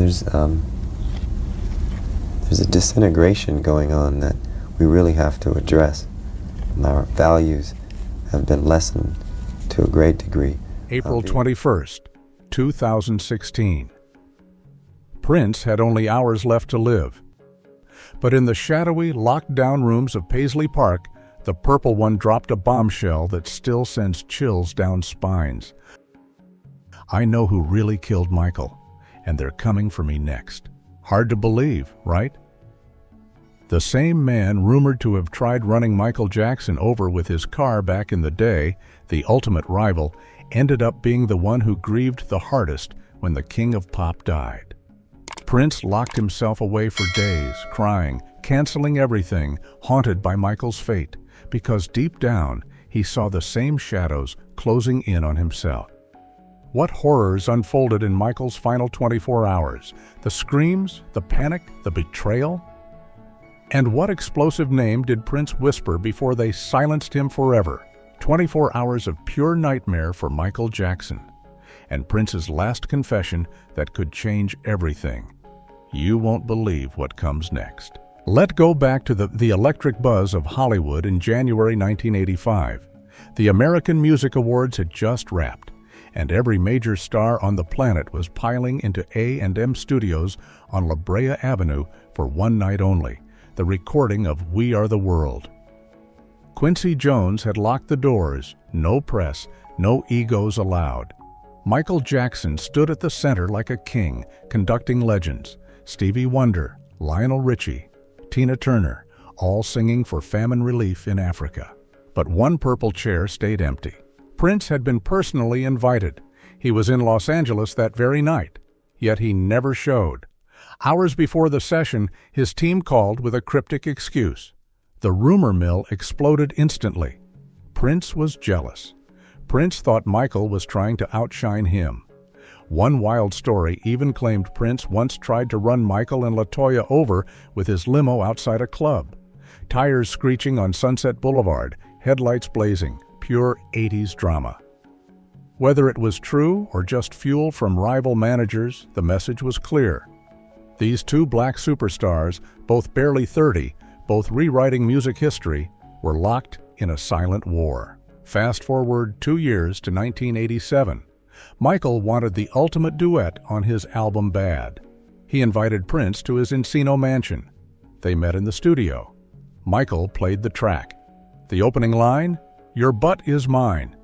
there's a disintegration going on that we really have to address. Our values have been lessened to a great degree. April 21st, 2016. Prince had only hours left to live. But in the shadowy, locked-down rooms of Paisley Park, the Purple One dropped a bombshell that still sends chills down spines. I know who really killed Michael, and they're coming for me next. Hard to believe, right? The same man rumored to have tried running Michael Jackson over with his car back in the day, the ultimate rival, ended up being the one who grieved the hardest when the king of pop died. Prince locked himself away for days, crying, canceling everything, haunted by Michael's fate, because deep down he saw the same shadows closing in on himself. What horrors unfolded in Michael's final 24 hours? The screams, the panic, the betrayal? And what explosive name did Prince whisper before they silenced him forever? 24 hours of pure nightmare for Michael Jackson. And Prince's last confession that could change everything. You won't believe what comes next. Let's go back to the electric buzz of Hollywood in January 1985. The American Music Awards had just wrapped, and every major star on the planet was piling into A&M Studios on La Brea Avenue for one night only, the recording of We Are the World. Quincy Jones had locked the doors, no press, no egos allowed. Michael Jackson stood at the center like a king, conducting legends. Stevie Wonder, Lionel Richie, Tina Turner, all singing for famine relief in Africa. But one purple chair stayed empty. Prince had been personally invited. He was in Los Angeles that very night, yet he never showed. Hours before the session, his team called with a cryptic excuse. The rumor mill exploded instantly. Prince was jealous. Prince thought Michael was trying to outshine him. One wild story even claimed Prince once tried to run Michael and LaToya over with his limo outside a club. Tires screeching on Sunset Boulevard, headlights blazing, pure 80s drama. Whether it was true or just fuel from rival managers, the message was clear. These two black superstars, both barely 30, both rewriting music history, were locked in a silent war. Fast forward 2 years to 1987. Michael wanted the ultimate duet on his album Bad. He invited Prince to his Encino mansion. They met in the studio. Michael played the track. The opening line, "Your butt is mine."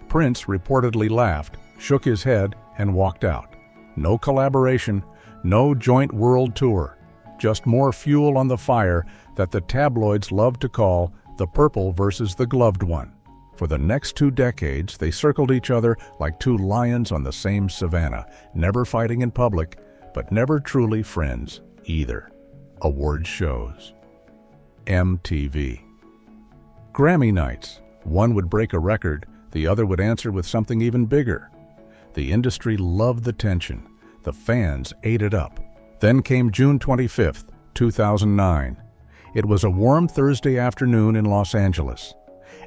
Prince reportedly laughed, shook his head, and walked out. No collaboration, no joint world tour, just more fuel on the fire that the tabloids loved to call the purple versus the gloved one. For the next 2 decades, they circled each other like two lions on the same savanna, never fighting in public, but never truly friends either. Award shows. MTV. Grammy nights. One would break a record, the other would answer with something even bigger. The industry loved the tension. The fans ate it up. Then came June 25th, 2009. It was a warm Thursday afternoon in Los Angeles.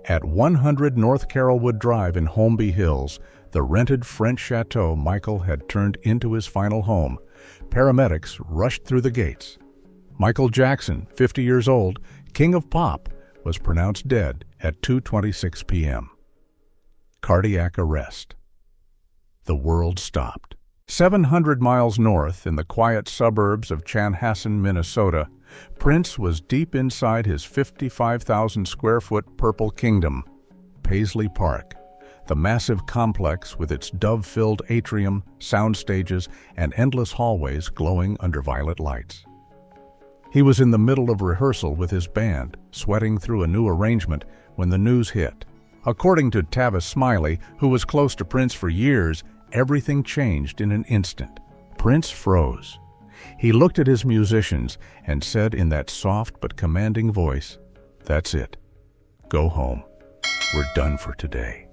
At 100 North Carrollwood Drive in Holmby Hills, the rented French chateau Michael had turned into his final home, paramedics rushed through the gates. Michael Jackson, 50 years old, king of pop, was pronounced dead at 2:26 p.m. Cardiac arrest. The world stopped. 700 miles north, in the quiet suburbs of Chanhassen, Minnesota, Prince was deep inside his 55,000-square-foot Purple Kingdom, Paisley Park, the massive complex with its dove-filled atrium, sound stages, and endless hallways glowing under violet lights. He was in the middle of rehearsal with his band, sweating through a new arrangement when the news hit. According to Tavis Smiley, who was close to Prince for years, everything changed in an instant. Prince froze. He looked at his musicians and said in that soft but commanding voice, "That's it. Go home. We're done for today."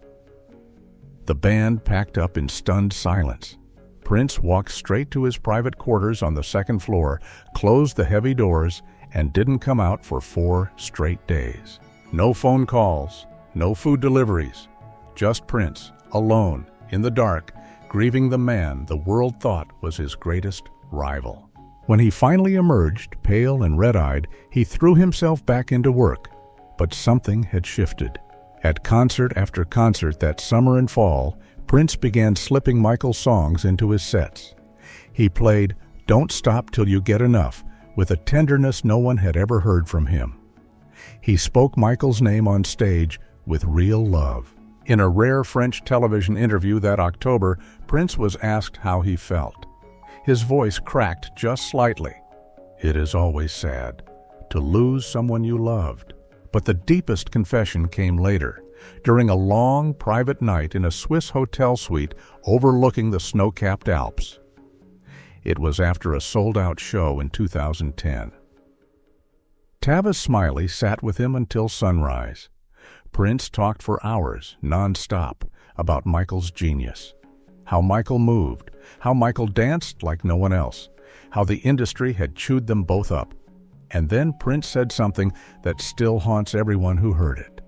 The band packed up in stunned silence. Prince walked straight to his private quarters on the second floor, closed the heavy doors, and didn't come out for 4 straight days. No phone calls, no food deliveries, just Prince, alone, in the dark, grieving the man the world thought was his greatest rival. When he finally emerged, pale and red-eyed, he threw himself back into work. But something had shifted. At concert after concert that summer and fall, Prince began slipping Michael's songs into his sets. He played "Don't Stop Till You Get Enough" with a tenderness no one had ever heard from him. He spoke Michael's name on stage with real love. In a rare French television interview that October, Prince was asked how he felt. His voice cracked just slightly. "It is always sad to lose someone you loved." But the deepest confession came later, during a long, private night in a Swiss hotel suite overlooking the snow-capped Alps. It was after a sold-out show in 2010. Tavis Smiley sat with him until sunrise. Prince talked for hours, non-stop, about Michael's genius. How Michael moved, how Michael danced like no one else, how the industry had chewed them both up. And then Prince said something that still haunts everyone who heard it.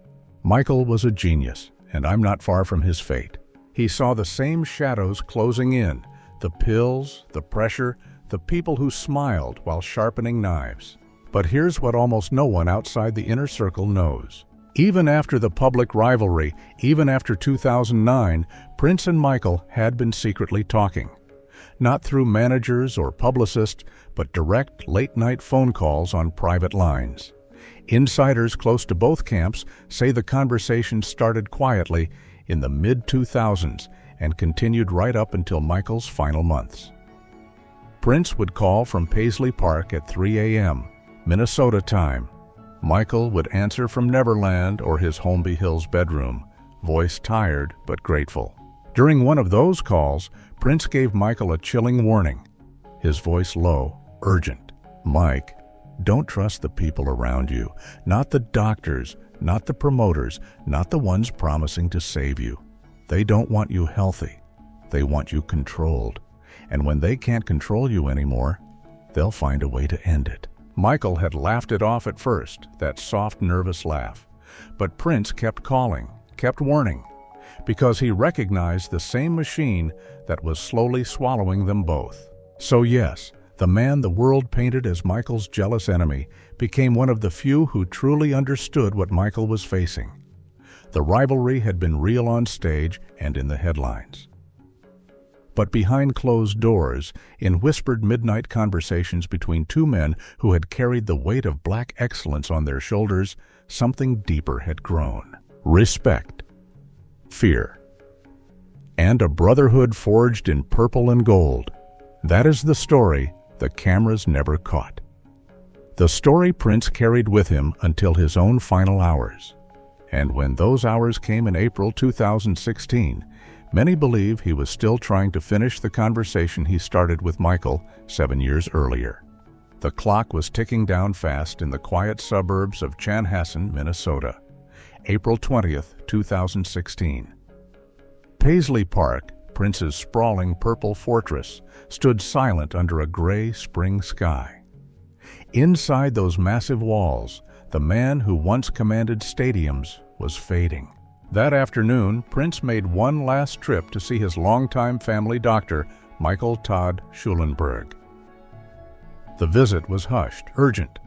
"Michael was a genius, and I'm not far from his fate. He saw the same shadows closing in, the pills, the pressure, the people who smiled while sharpening knives. But here's what almost no one outside the inner circle knows. Even after the public rivalry, even after 2009, Prince and Michael had been secretly talking. Not through managers or publicists, but direct late-night phone calls on private lines. Insiders close to both camps say the conversation started quietly in the mid-2000s and continued right up until Michael's final months. Prince would call from Paisley Park at 3 a.m., Minnesota time. Michael would answer from Neverland or his Holmby Hills bedroom, voice tired but grateful. During one of those calls, Prince gave Michael a chilling warning, his voice low, urgent. "Mike, don't trust the people around you, not the doctors, not the promoters, not the ones promising to save you. They don't want you healthy. They want you controlled. And when they can't control you anymore, they'll find a way to end it." Michael had laughed it off at first, that soft, nervous laugh. But Prince kept calling, kept warning, because he recognized the same machine that was slowly swallowing them both. So yes, the man the world painted as Michael's jealous enemy became one of the few who truly understood what Michael was facing. The rivalry had been real on stage and in the headlines. But behind closed doors, in whispered midnight conversations between two men who had carried the weight of black excellence on their shoulders, something deeper had grown. Respect, fear, and a brotherhood forged in purple and gold. That is the story the cameras never caught. The story Prince carried with him until his own final hours. And when those hours came in April 2016, many believe he was still trying to finish the conversation he started with Michael 7 years earlier. The clock was ticking down fast in the quiet suburbs of Chanhassen, Minnesota. April 20th, 2016. Paisley Park, Prince's sprawling purple fortress, stood silent under a gray spring sky. Inside those massive walls, the man who once commanded stadiums was fading. That afternoon, Prince made one last trip to see his longtime family doctor, Michael Todd Schulenberg. The visit was hushed, urgent.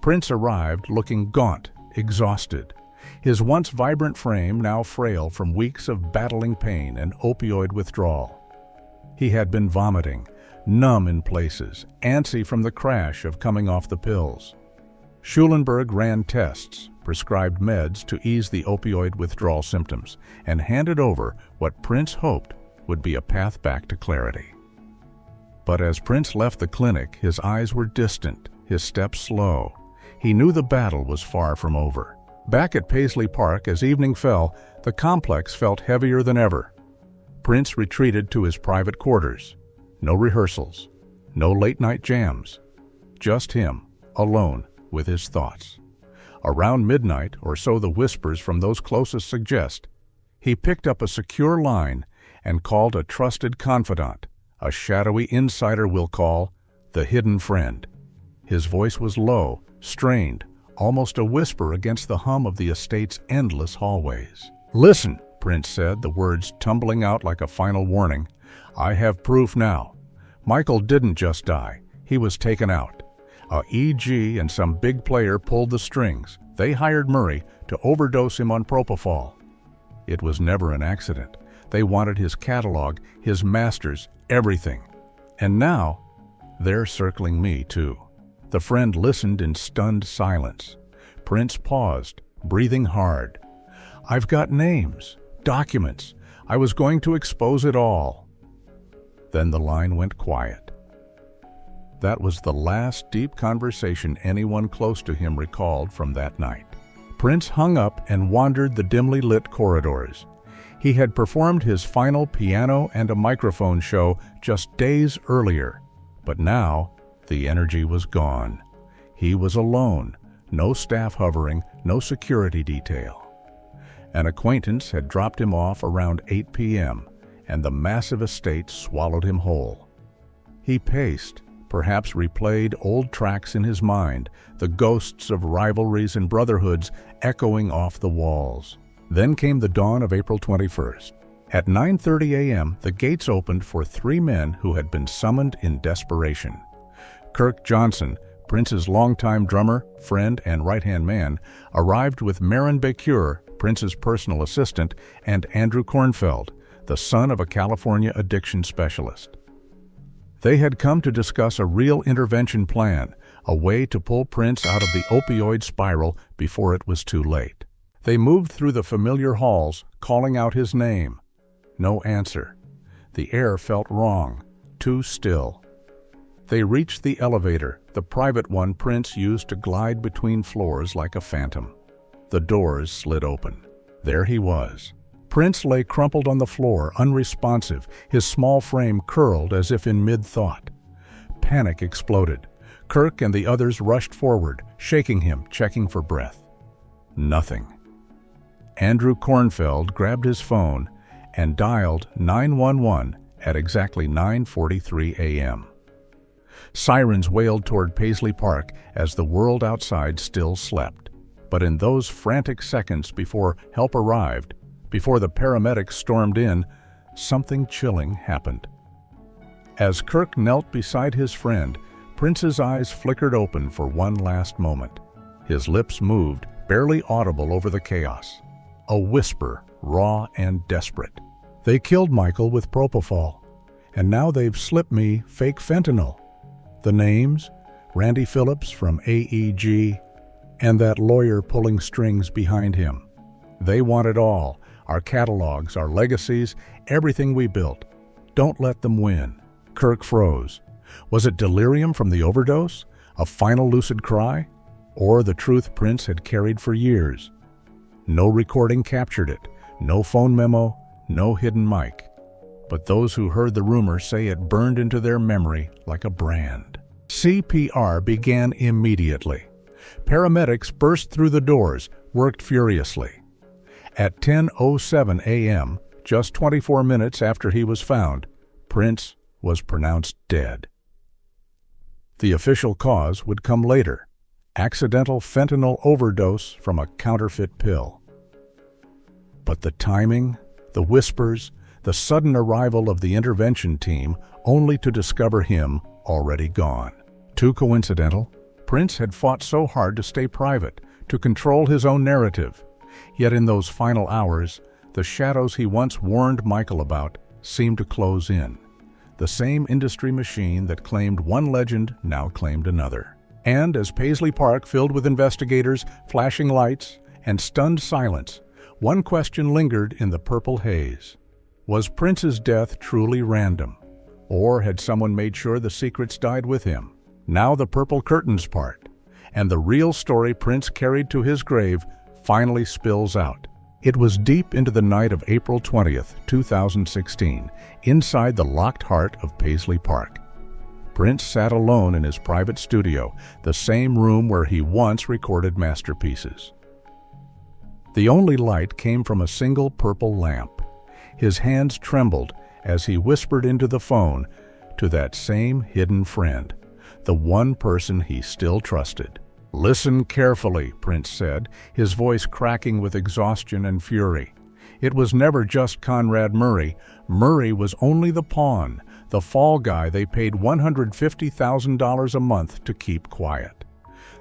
Prince arrived looking gaunt, exhausted, his once vibrant frame now frail from weeks of battling pain and opioid withdrawal. He had been vomiting, numb in places, antsy from the crash of coming off the pills. Schulenberg ran tests, prescribed meds to ease the opioid withdrawal symptoms, and handed over what Prince hoped would be a path back to clarity. But as Prince left the clinic, his eyes were distant, his steps slow. He knew the battle was far from over. Back at Paisley Park, as evening fell, the complex felt heavier than ever. Prince retreated to his private quarters. No rehearsals, no late-night jams. Just him, alone, with his thoughts. Around midnight, or so the whispers from those closest suggest, he picked up a secure line and called a trusted confidant, a shadowy insider we'll call the hidden friend. His voice was low, strained, almost a whisper against the hum of the estate's endless hallways. "Listen," Prince said, the words tumbling out like a final warning. "I have proof now. Michael didn't just die, he was taken out. A EG and some big player pulled the strings. They hired Murray to overdose him on propofol. It was never an accident. They wanted his catalog, his masters, everything. And now, they're circling me too. The friend listened in stunned silence. Prince paused, breathing hard. I've got names, documents. I was going to expose it all. Then the line went quiet. That was the last deep conversation anyone close to him recalled from that night. Prince hung up and wandered the dimly lit corridors. He had performed his final piano and a microphone show just days earlier, but now the energy was gone. He was alone, no staff hovering, no security detail. An acquaintance had dropped him off around 8 p.m., and the massive estate swallowed him whole. He paced, perhaps replayed old tracks in his mind, the ghosts of rivalries and brotherhoods echoing off the walls. Then came the dawn of April 21st. At 9:30 a.m., the gates opened for 3 men who had been summoned in desperation. Kirk Johnson, Prince's longtime drummer, friend, and right-hand man, arrived with Marin Becure, Prince's personal assistant, and Andrew Kornfeld, the son of a California addiction specialist. They had come to discuss a real intervention plan, a way to pull Prince out of the opioid spiral before it was too late. They moved through the familiar halls, calling out his name. No answer. The air felt wrong, too still. They reached the elevator, the private one Prince used to glide between floors like a phantom. The doors slid open. There he was. Prince lay crumpled on the floor, unresponsive, his small frame curled as if in mid-thought. Panic exploded. Kirk and the others rushed forward, shaking him, checking for breath. Nothing. Andrew Kornfeld grabbed his phone and dialed 911 at exactly 9:43 a.m. Sirens wailed toward Paisley Park as the world outside still slept. But in those frantic seconds before help arrived, before the paramedics stormed in, something chilling happened. As Kirk knelt beside his friend, Prince's eyes flickered open for one last moment. His lips moved, barely audible over the chaos. A whisper, raw and desperate. They killed Michael with propofol, and now they've slipped me fake fentanyl. The names, Randy Phillips from AEG, and that lawyer pulling strings behind him. They want it all, our catalogs, our legacies, everything we built. Don't let them win. Kirk froze. Was it delirium from the overdose? A final lucid cry? Or the truth Prince had carried for years? No recording captured it, no phone memo, no hidden mic. But those who heard the rumor say it burned into their memory like a brand. CPR began immediately. Paramedics burst through the doors, worked furiously. At 10:07 a.m., just 24 minutes after he was found, Prince was pronounced dead. The official cause would come later: accidental fentanyl overdose from a counterfeit pill. But the timing, the whispers, the sudden arrival of the intervention team, only to discover him already gone. Too coincidental? Prince had fought so hard to stay private, to control his own narrative. Yet in those final hours, the shadows he once warned Michael about seemed to close in. The same industry machine that claimed one legend now claimed another. And as Paisley Park filled with investigators, flashing lights, and stunned silence, one question lingered in the purple haze. Was Prince's death truly random? Or had someone made sure the secrets died with him? Now the purple curtains part, and the real story Prince carried to his grave finally spills out. It was deep into the night of April 20th, 2016, inside the locked heart of Paisley Park. Prince sat alone in his private studio, the same room where he once recorded masterpieces. The only light came from a single purple lamp. His hands trembled as he whispered into the phone to that same hidden friend, the one person he still trusted. "Listen carefully," Prince said, his voice cracking with exhaustion and fury. It was never just Conrad Murray. Murray was only the pawn, the fall guy they paid $150,000 a month to keep quiet.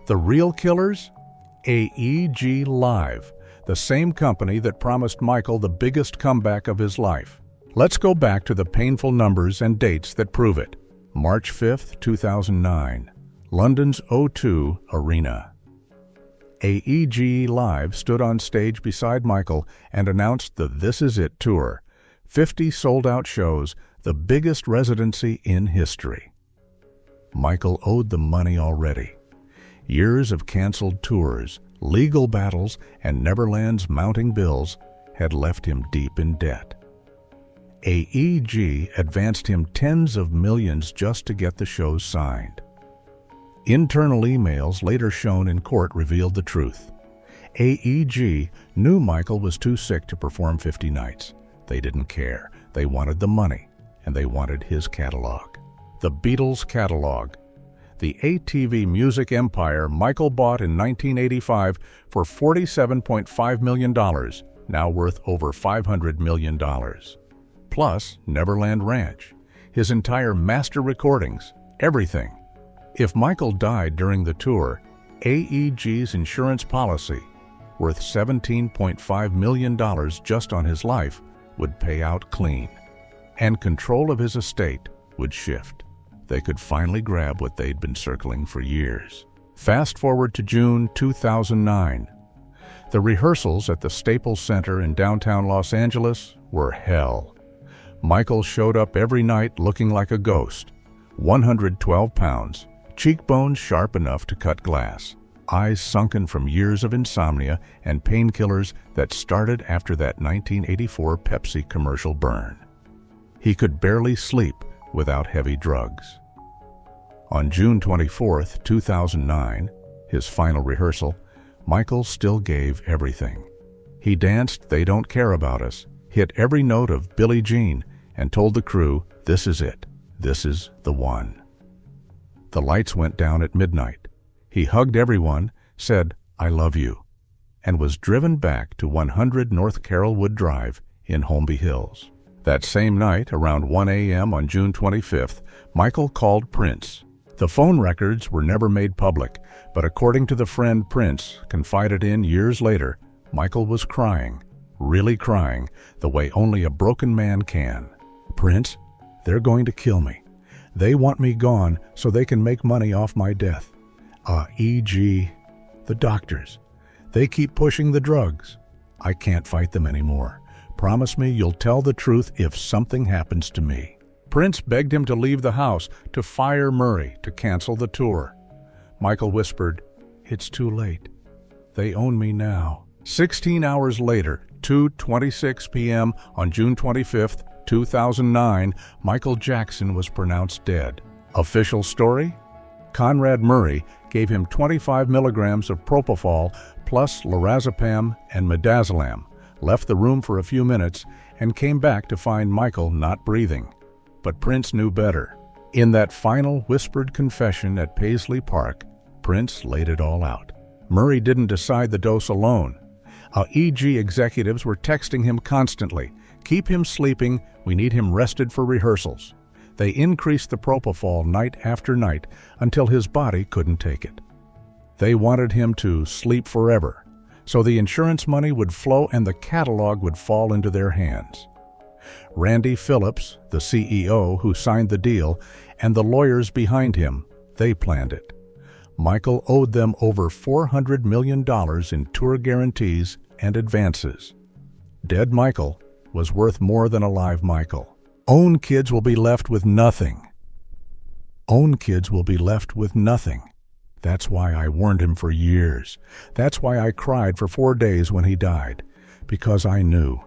The real killers? AEG Live, the same company that promised Michael the biggest comeback of his life. Let's go back to the painful numbers and dates that prove it. March 5, 2009, London's O2 Arena. AEG Live stood on stage beside Michael and announced the This Is It tour. 50 sold-out shows, the biggest residency in history. Michael owed the money already. Years of canceled tours, legal battles, and Neverland's mounting bills had left him deep in debt. AEG advanced him tens of millions just to get the shows signed. Internal emails later shown in court revealed the truth. AEG knew Michael was too sick to perform 50 nights. They didn't care. They wanted the money, and they wanted his catalog. The Beatles catalog. The ATV music empire Michael bought in 1985 for $47.5 million, now worth over $500 million. Plus Neverland Ranch, his entire master recordings, everything. If Michael died during the tour, AEG's insurance policy, worth $17.5 million just on his life, would pay out clean, and control of his estate would shift. They could finally grab what they'd been circling for years. Fast forward to June 2009. The rehearsals at the Staples Center in downtown Los Angeles were hell. Michael showed up every night looking like a ghost, 112 pounds, cheekbones sharp enough to cut glass, eyes sunken from years of insomnia and painkillers that started after that 1984 Pepsi commercial burn. He could barely sleep without heavy drugs. On June 24, 2009, his final rehearsal, Michael still gave everything. He danced They Don't Care About Us, hit every note of Billie Jean, and told the crew, "This is it. This is the one." The lights went down at midnight. He hugged everyone, said, "I love you," and was driven back to 100 North Carrollwood Drive in Holmby Hills. That same night, around 1 a.m. on June 25th, Michael called Prince. The phone records were never made public, but according to the friend Prince confided in years later, Michael was crying, really crying, the way only a broken man can. "Prince, they're going to kill me. They want me gone so they can make money off my death. E.g., the doctors. They keep pushing the drugs. I can't fight them anymore. Promise me you'll tell the truth if something happens to me." Prince begged him to leave the house, to fire Murray, to cancel the tour. Michael whispered, "It's too late. They own me now." 16 hours later, 2:26 p.m. on June 25th, 2009, Michael Jackson was pronounced dead. Official story? Conrad Murray gave him 25 milligrams of propofol plus lorazepam and midazolam, left the room for a few minutes, and came back to find Michael not breathing. But Prince knew better. In that final whispered confession at Paisley Park, Prince laid it all out. Murray didn't decide the dose alone. EG executives were texting him constantly, "Keep him sleeping, we need him rested for rehearsals." They increased the propofol night after night until his body couldn't take it. They wanted him to sleep forever, so the insurance money would flow and the catalog would fall into their hands. Randy Phillips, the CEO who signed the deal, and the lawyers behind him, they planned it. Michael owed them over $400 million in tour guarantees and advances. Dead Michael was worth more than alive Michael. Own kids will be left with nothing. Own kids will be left with nothing. That's why I warned him for years. That's why I cried for 4 days when he died, because I knew,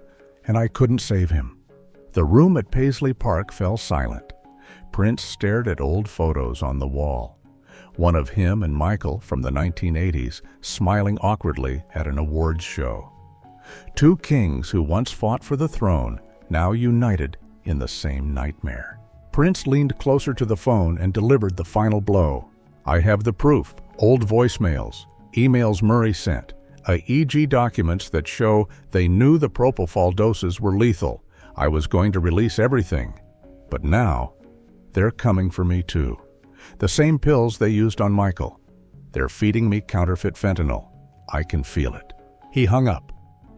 and I couldn't save him. The room at Paisley Park fell silent. Prince stared at old photos on the wall. One of him and Michael from the 1980s, smiling awkwardly at an awards show. Two kings who once fought for the throne, now united in the same nightmare. Prince leaned closer to the phone and delivered the final blow. "I have the proof, old voicemails, emails Murray sent, EEG documents that show they knew the propofol doses were lethal. I was going to release everything. But now, they're coming for me too. The same pills they used on Michael. They're feeding me counterfeit fentanyl. I can feel it. He hung up.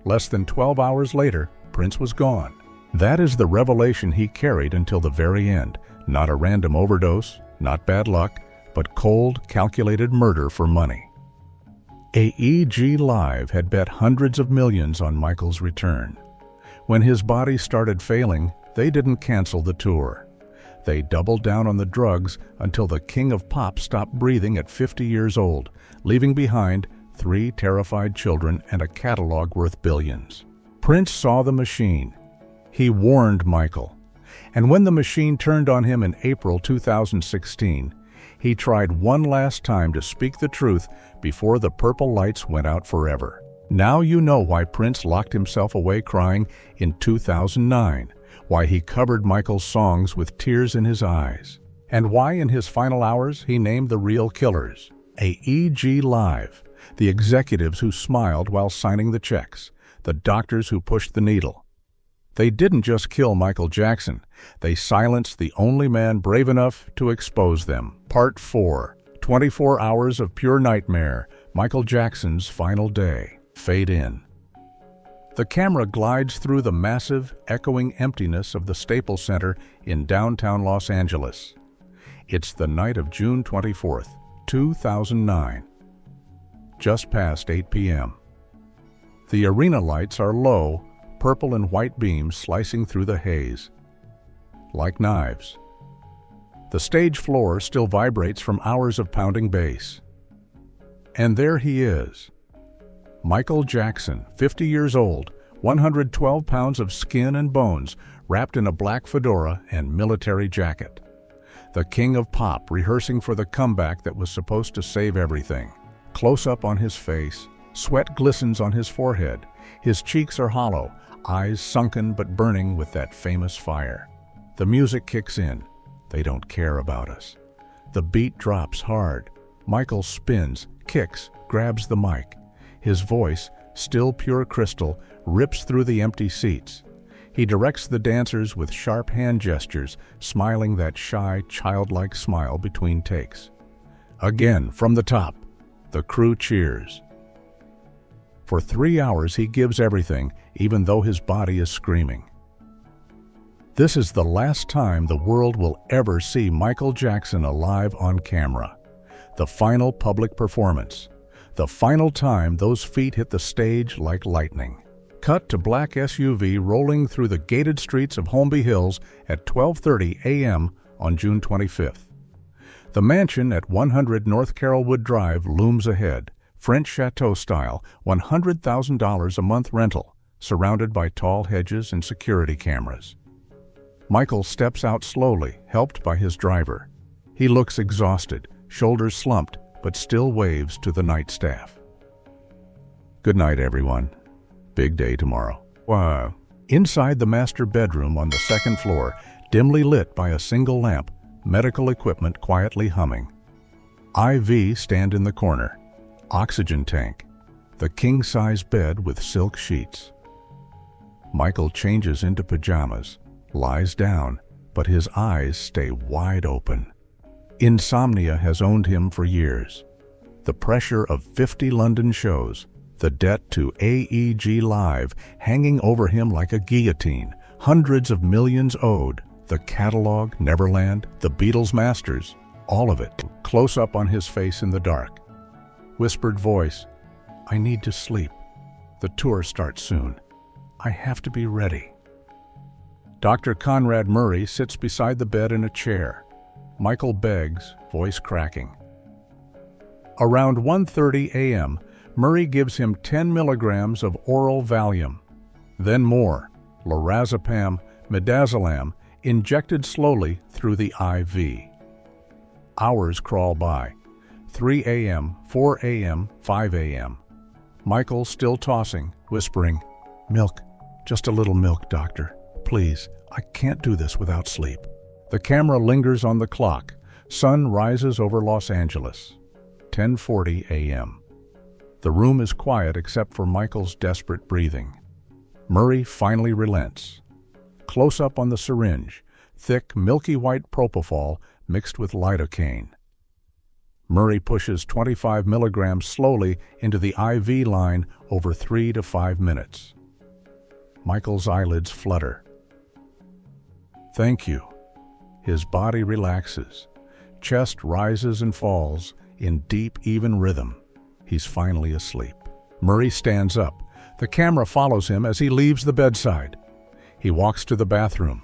Less than 12 hours later, Prince was gone. That is the revelation he carried until the very end. Not a random overdose, not bad luck, but cold, calculated murder for money. AEG Live had bet hundreds of millions on Michael's return. When his body started failing, they didn't cancel the tour. They doubled down on the drugs until the king of pop stopped breathing at 50 years old, leaving behind 3 terrified children and a catalog worth billions. Prince saw the machine. He warned Michael. And when the machine turned on him in April 2016, he tried one last time to speak the truth before the purple lights went out forever. Now you know why Prince locked himself away crying in 2009, why he covered Michael's songs with tears in his eyes, and why in his final hours he named the real killers. AEG Live, the executives who smiled while signing the checks, the doctors who pushed the needle. They didn't just kill Michael Jackson, they silenced the only man brave enough to expose them. Part 4, 24 Hours of Pure Nightmare, Michael Jackson's Final Day. Fade in. The camera glides through the massive, echoing emptiness of the Staples Center in downtown Los Angeles. It's the night of June 24th, 2009. Just past 8 p.m. The arena lights are low, purple and white beams slicing through the haze. Like knives. The stage floor still vibrates from hours of pounding bass. And there he is. Michael Jackson, 50 years old, 112 pounds of skin and bones, wrapped in a black fedora and military jacket. The king of pop rehearsing for the comeback that was supposed to save everything. Close up on his face, sweat glistens on his forehead. His cheeks are hollow, eyes sunken but burning with that famous fire. The music kicks in. They don't care about us. The beat drops hard. Michael spins, kicks, grabs the mic. His voice, still pure crystal, rips through the empty seats. He directs the dancers with sharp hand gestures, smiling that shy, childlike smile between takes. Again, from the top, the crew cheers. For 3 hours he gives everything, even though his body is screaming. This is the last time the world will ever see Michael Jackson alive on camera. The final public performance. The final time those feet hit the stage like lightning. Cut to black SUV rolling through the gated streets of Holmby Hills at 12:30 a.m. on June 25th. The mansion at 100 North Carrollwood Drive looms ahead, French chateau style, $100,000 a month rental, surrounded by tall hedges and security cameras. Michael steps out slowly, helped by his driver. He looks exhausted, shoulders slumped, but still waves to the night staff. Good night, everyone. Big day tomorrow. Wow. Inside the master bedroom on the second floor, dimly lit by a single lamp, medical equipment quietly humming. IV stand in the corner. Oxygen tank. The king-size bed with silk sheets. Michael changes into pajamas, lies down, but his eyes stay wide open. Insomnia has owned him for years. The pressure of 50 London shows, the debt to AEG Live hanging over him like a guillotine, hundreds of millions owed, the catalog, Neverland, the Beatles masters, all of it, close up on his face in the dark. Whispered voice, I need to sleep. The tour starts soon. I have to be ready. Dr. Conrad Murray sits beside the bed in a chair. Michael begs, voice cracking. Around 1:30 a.m., Murray gives him 10 milligrams of oral Valium. Then more, lorazepam, midazolam, injected slowly through the IV. Hours crawl by. 3 a.m., 4 a.m., 5 a.m. Michael still tossing, whispering, Milk, just a little milk, doctor. Please, I can't do this without sleep. The camera lingers on the clock. Sun rises over Los Angeles. 10:40 a.m. The room is quiet except for Michael's desperate breathing. Murray finally relents. Close up on the syringe, thick, milky white propofol mixed with lidocaine. Murray pushes 25 milligrams slowly into the IV line over 3 to 5 minutes. Michael's eyelids flutter. "Thank you." His body relaxes. Chest rises and falls in deep, even rhythm. He's finally asleep. Murray stands up. The camera follows him as he leaves the bedside. He walks to the bathroom.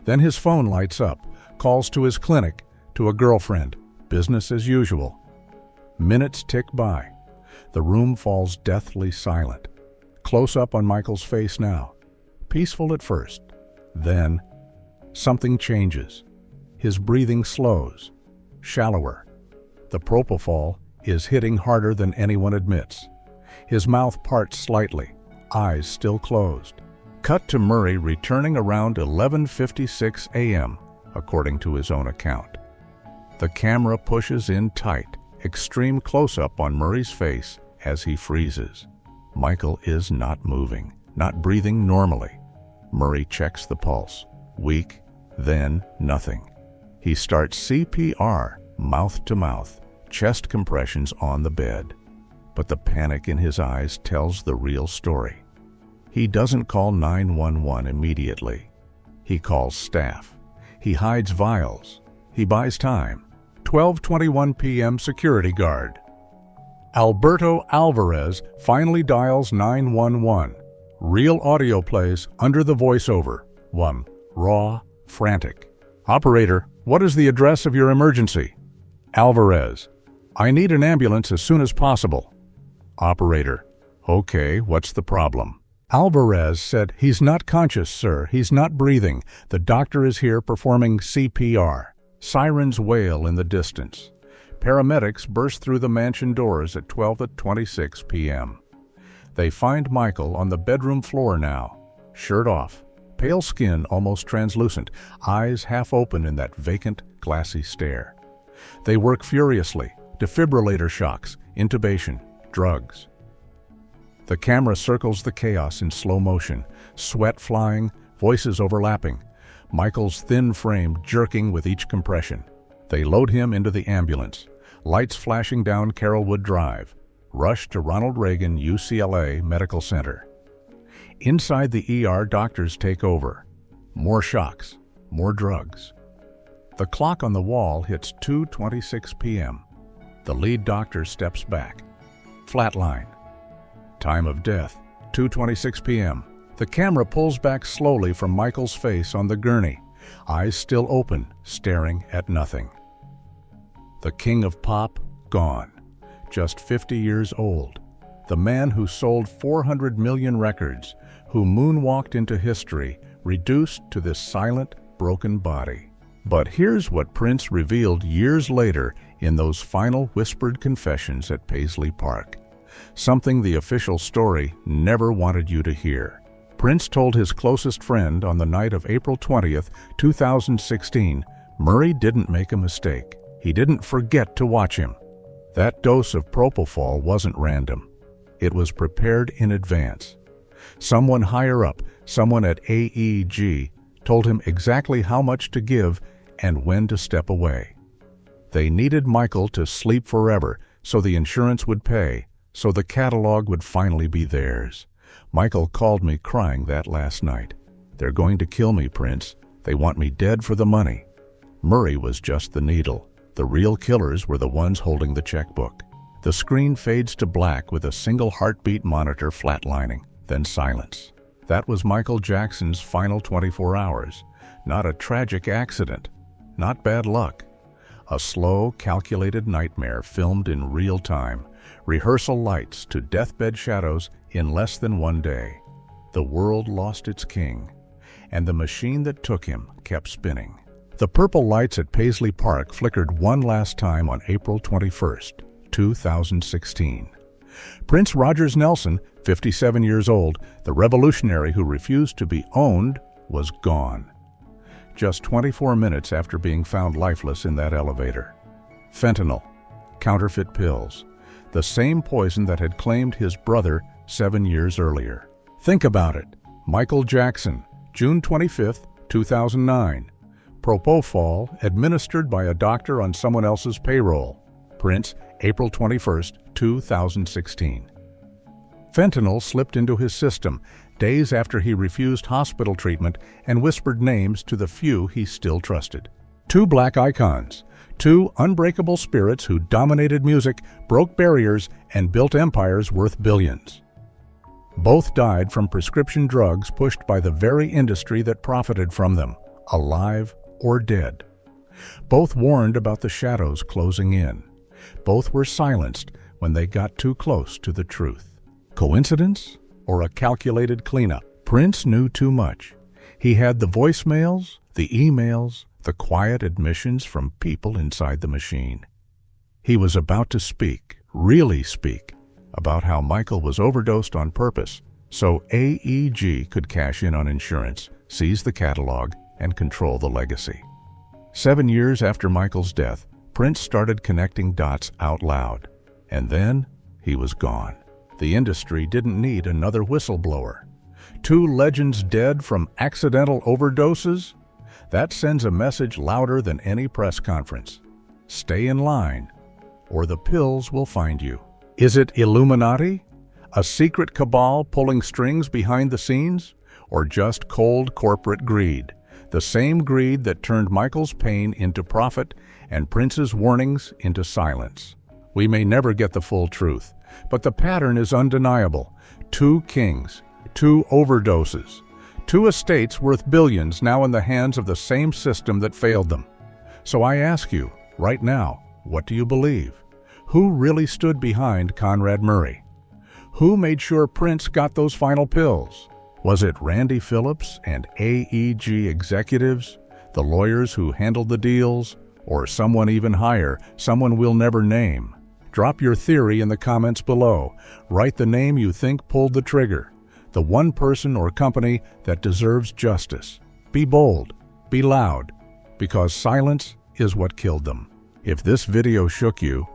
Then his phone lights up, calls to his clinic, to a girlfriend. Business as usual. Minutes tick by. The room falls deathly silent. Close up on Michael's face now. Peaceful at first. Then, something changes. His breathing slows. Shallower. The propofol is hitting harder than anyone admits. His mouth parts slightly, eyes still closed. Cut to Murray returning around 11:56 a.m., according to his own account. The camera pushes in tight, extreme close-up on Murray's face as he freezes. Michael is not moving, not breathing normally. Murray checks the pulse. Weak, then nothing. He starts CPR, mouth to mouth, chest compressions on the bed. But the panic in his eyes tells the real story. He doesn't call 911 immediately. He calls staff. He hides vials. He buys time. 12:21 p.m. security guard. Alberto Alvarez finally dials 911. Real audio plays under the voiceover. 1. Raw, frantic. "Operator, what is the address of your emergency?" Alvarez: "I need an ambulance as soon as possible." Operator: "Okay, what's the problem?" Alvarez said, "He's not conscious, sir. He's not breathing. The doctor is here performing CPR." Sirens wail in the distance. Paramedics burst through the mansion doors at 12:26 p.m. They find Michael on the bedroom floor now, shirt off, pale skin almost translucent, eyes half open in that vacant, glassy stare. They work furiously, defibrillator shocks, intubation, drugs. The camera circles the chaos in slow motion, sweat flying, voices overlapping, Michael's thin frame jerking with each compression. They load him into the ambulance, lights flashing down Carrollwood Drive, rush to Ronald Reagan UCLA Medical Center. Inside the ER, doctors take over. More shocks, more drugs. The clock on the wall hits 2:26 p.m. The lead doctor steps back. Flatline. Time of death, 2:26 p.m. The camera pulls back slowly from Michael's face on the gurney, eyes still open, staring at nothing. The king of pop, gone. Just 50 years old. The man who sold 400 million records, who moonwalked into history, reduced to this silent, broken body. But here's what Prince revealed years later in those final whispered confessions at Paisley Park. Something the official story never wanted you to hear. Prince told his closest friend on the night of April 20th, 2016, Murray didn't make a mistake. He didn't forget to watch him. That dose of propofol wasn't random. It was prepared in advance. Someone higher up, someone at AEG, told him exactly how much to give and when to step away. They needed Michael to sleep forever so the insurance would pay, so the catalog would finally be theirs. Michael called me crying that last night. "They're going to kill me, Prince. They want me dead for the money." Murray was just the needle. The real killers were the ones holding the checkbook. The screen fades to black with a single heartbeat monitor flatlining, then silence. That was Michael Jackson's final 24 hours. Not a tragic accident. Not bad luck. A slow, calculated nightmare filmed in real time. Rehearsal lights to deathbed shadows in less than one day. The world lost its king, and the machine that took him kept spinning. The purple lights at Paisley Park flickered one last time on April 21st, 2016. Prince Rogers Nelson, 57 years old, the revolutionary who refused to be owned, was gone. Just 24 minutes after being found lifeless in that elevator. Fentanyl, counterfeit pills. the same poison that had claimed his brother 7 years earlier. Think about it. Michael Jackson, June 25, 2009. Propofol administered by a doctor on someone else's payroll. Prince, April 21, 2016. Fentanyl slipped into his system days after he refused hospital treatment and whispered names to the few he still trusted. Two black icons, two unbreakable spirits who dominated music, broke barriers, and built empires worth billions. Both died from prescription drugs pushed by the very industry that profited from them, alive or dead. Both warned about the shadows closing in. Both were silenced when they got too close to the truth. Coincidence or a calculated cleanup? Prince knew too much. He had the voicemails, the emails, the quiet admissions from people inside the machine. He was about to speak, really speak, about how Michael was overdosed on purpose so AEG could cash in on insurance, seize the catalog, and control the legacy. 7 years after Michael's death, Prince started connecting dots out loud. And then he was gone. The industry didn't need another whistleblower. Two legends dead from accidental overdoses? That sends a message louder than any press conference. Stay in line, or the pills will find you. Is it Illuminati? A secret cabal pulling strings behind the scenes? Or just cold corporate greed? The same greed that turned Michael's pain into profit and Prince's warnings into silence. We may never get the full truth, but the pattern is undeniable. Two kings, two overdoses, two estates worth billions now in the hands of the same system that failed them. So I ask you, right now, what do you believe? Who really stood behind Conrad Murray? Who made sure Prince got those final pills? Was it Randy Phillips and AEG executives, the lawyers who handled the deals, or someone even higher, someone we'll never name? Drop your theory in the comments below. Write the name you think pulled the trigger, the one person or company that deserves justice. Be bold, be loud, because silence is what killed them. If this video shook you,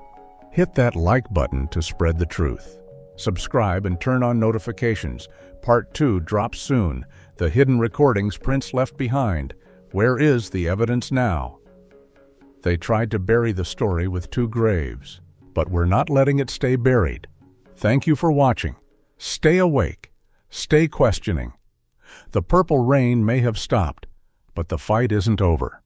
hit that like button to spread the truth. Subscribe and turn on notifications. Part 2 drops soon. The hidden recordings Prince left behind. Where is the evidence now? They tried to bury the story with two graves, but we're not letting it stay buried. Thank you for watching. Stay awake. Stay questioning. The purple rain may have stopped, but the fight isn't over.